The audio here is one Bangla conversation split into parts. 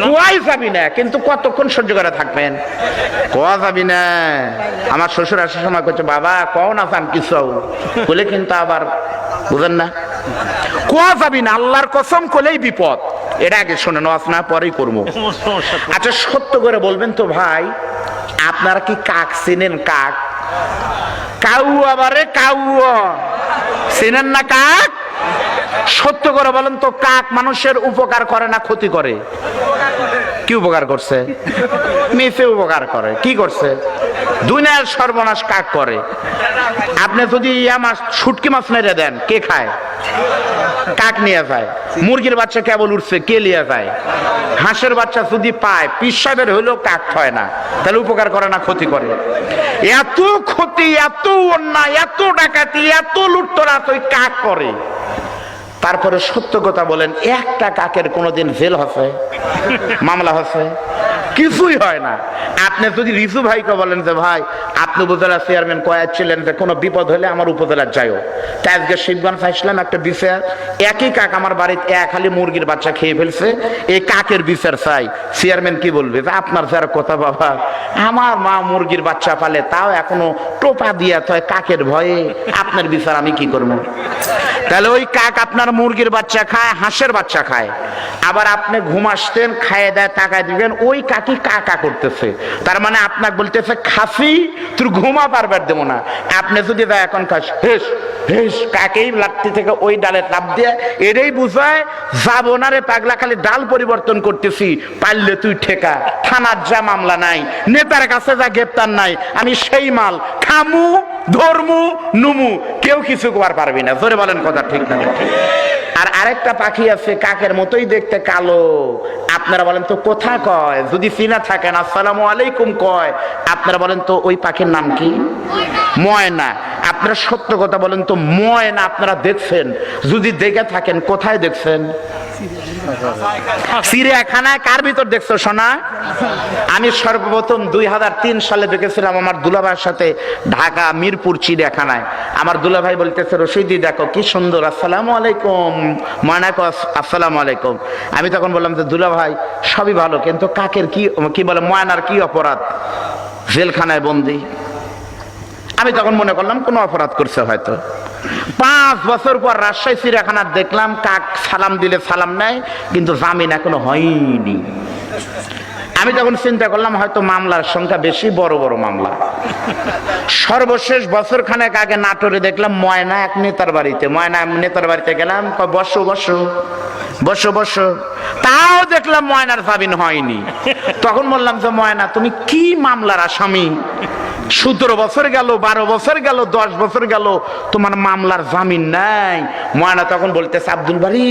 কোয়াই যাবি না, কিন্তু কতক্ষণ সহ্য করে থাকবেন? কোয়া যাবি না। আমার শ্বশুর আসার সময় করছে, বাবা কও না চান কিছু বলে, কিন্তু আবার বুঝেন না, কোয়া যাবি না, আল্লাহর কসম করলেই বিপদ। এটা আগে শোনেন, ওয়াজ না পরেই করবো। আচ্ছা সত্য করে বলবেন তো ভাই, আপনারা কি কাক চেনেন? কাক, কাউয়া, বারে কাউয়া চেনেন না কাক? সত্য করে বলেন তো, কাক মানুষের উপকার করে না ক্ষতি করে? কি উপকার করছে? মিছে উপকার করে। কি করছে? দুনিয়ার সর্বনাশ কাক করে। আপনি যদি ইয়া মাছ, শুটকি মাছ মেরে দেন, কে খায়? কাক নিয়ে যায়। মুরগির বাচ্চা কেবল উঠছে, কে নিয়ে যায়? হাঁসের বাচ্চা যদি পায়, পিসাবের হইলেও কাক হয় না। তাহলে উপকার করে না ক্ষতি করে? এত ক্ষতি, এত অন্যায়, এত ডাকাতি, এত লুটতরাজ ওই কাক করে। তারপরে সত্য কথা বলেন, একটা কাকের কোনোদিন জেল হচ্ছে, মামলা হচ্ছে? কিছুই হয় না। আপনি যদি রিজু ভাইকে বলেন যে ভাই আপনি উপজেলা চেয়ারম্যান কয়েক ছিলেন, যে কোনো বিপদ হলে আমার উপজেলার যাইও, তাই আজকে শিবগঞ্জ আসলাম একটা বিচার, একই কাক আমার বাড়িতে এক খালি মুরগির বাচ্চা খেয়ে ফেলছে, এই কাকের বিচার চাই। চেয়ারম্যান কি বলবে? যে আপনার যারা কথা, বাবা আমার মা মুরগির বাচ্চা পালে, তাও এখনো টোপা দিয়া থয় কাকের ভয়ে, আপনার বিচার আমি কি করবো? তাহলে ওই কাক আপনার মুরগির বাচ্চা খায়, হাঁসের বাচ্চা খায়, আবার আপনি ঘুম আসতেন, খাইয়ে দেয়, টাকা দিবেন, ওই কাকি কাকা করতেছে। তার মানে আপনাকে বলতেছে খাসি তুই ঘুমা পারবার দেবো না। আপনি যদি দেয় এখন খাস, হেস হেস, কাকেই লাঠি থেকে ওই ডালে চাপ দিয়ে এটাই বুঝায় যাবো না রে পাগলা, খালি ডাল পরিবর্তন করতেছি, পারলে তুই ঠেকা। থানার যা মামলা নাই, নেতার কাছে যা গ্রেপ্তার নাই, আমি সেই মাল খামু, ধর্মু, নুমু, কেউ কিছু করার পারবি না। জোরে বলেন কথা ঠিক না? আর আরেকটা পাখি আছে কাকের মতোই দেখতে, কালো। আপনারা বলেন তো কোথায় কয়? যদি চিনা থাকেন আসসালামু আলাইকুম কয়, আপনারা বলেন তো ওই পাখির নাম কি? ময়না। আপনারা সত্য কথা বলেন তো, ময়না আপনারা দেখছেন? যদি দেখে থাকেন কোথায় দেখছেন? চিড়িয়াখানায়। কার ভিতর দেখছো সোনা? আমি সর্বপ্রথম 2003 সালে দেখেছিলাম আমার দুলাভাইয়ের সাথে ঢাকা মিরপুর চিড়িয়াখানায়। আমার দুলাভাই বলতেছে, রশিদি দেখো কি সুন্দর, আসসালামু আলাইকুম। ময়না কো আসসালামু আলাইকুম। আমি তখন বললাম যে দুলাভাই সবই ভালো, কিন্তু কাকের কি বলে, ময়নার কি অপরাধ? জেলখানায় বন্দি। আমি তখন মনে করলাম কোনো অপরাধ করছে হয়তো। 5 বছর পর রাজশাহী চিড়িয়াখানা দেখলাম কাক সালাম দিলে সালাম নেয়, কিন্তু জামিন এখনো হয়নি। আমি তখন চিন্তা করলাম হয়তো মামলার সংখ্যা বেশি, বড় বড় মামলা। সর্বশেষ বছর খানেক আগে নাটোরে দেখলাম ময়না এক নেতার বাড়িতে। ময়না নেতার বাড়িতে গেলাম, বসো বসো বসো বসো, তাও দেখলাম ময়নার জামিন হয়নি। তখন বললাম যে ময়না তুমি কি মামলার আসামি? 17 বছর গেল, 12 বছর গেল, 10 বছর গেল, তোমার মামলার জামিন নাই। ময়না তখন বলতেছে, আব্দুল বাড়ি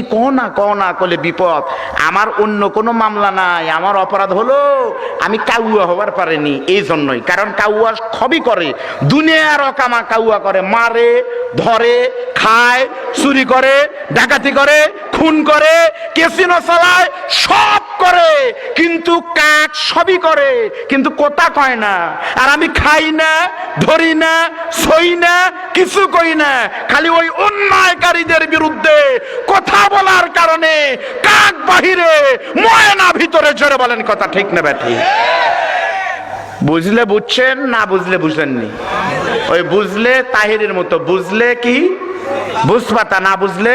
কও না করলে বিপদ, আমার অন্য কোনো মামলা নাই, আমার অপরাধ হলো আমি কাউয়া হবার পারিনি, এই জন্যই। কারণ কাউয়া সবই করে, দুনিয়ার অকামা কাউয়া করে, মারে, ধরে, খায়, চুরি করে, ডাকাতি করে, খুন করে, ক্যাসিনো চালায়, সব করে, কিন্তু কাক সবই করে, কিন্তু কথা কয় না। আর আমি খাই না, ধরি না, সই না, কিছু কই না, খালি ওই অন্যায়কারীদের বিরুদ্ধে কথা বলার কারণে কাক বাহিরে, ময়না ভিতরে। জোরে বলেন কথা ঠিক না ব্যাঠি? বুঝলে বুঝছেন, না বুঝলে বুঝেননি। ওই বুঝলে তাহিরের মতো, বুঝলে কি বুঝপাতা, না বুঝলে